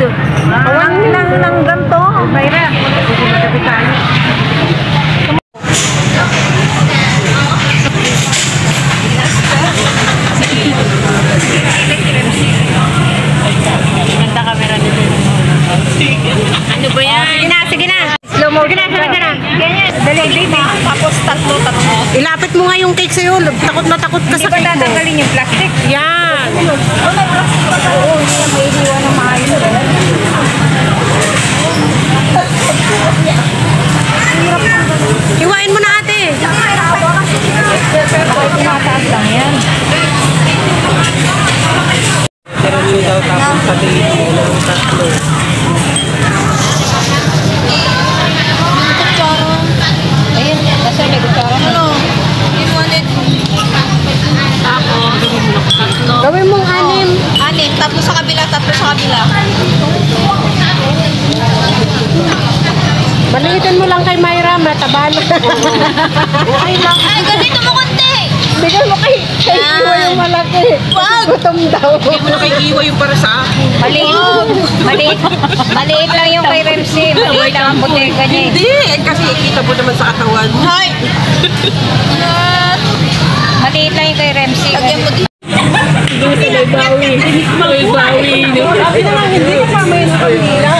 Kawan lang ng ganito. Mayra. Magkapit tayo. Ganda camera nito. Ano ba yan? Sige na, sige na. Slow mo. Sige na, sige na. Dali, baby. Tapos tatlo. Ilapit mo nga yung cake sa'yo. Takot na takot ka sa cake mo. Hindi ba tatanggalin yung plastic? Yan. Oo, may plastic pa tayo. Oo, hindi na maiiwan ng maayos. Hiwain mo na ate. Tumataas lang yan. Pero yun daw tapos sa tingin mo ng tatlo. Ayun, nasa may kutsara. Ano? You wanted tapos tatlo. Gawin mong anim. Anim, tatlo sa kabila, tatlo sa kabila. Maliitan mo lang kay Mayra, matabalo. Okay lang. Ay, ganito mo konti. Bigay mo kay Iwa yung malaki. Wag! Gutom daw. Bigay mo na kay Iwa yung para sa akin. Maliit lang yung kay Remsi. Maliit lang ang buteka niya. Hindi! Kasi ikita mo naman sa katawan. Hay! Maliit lang yung kay Remsi. Lagyan mo dito. Hindi sila bawi. May bawi. Sabi na lang, hindi ko pa may nakamila.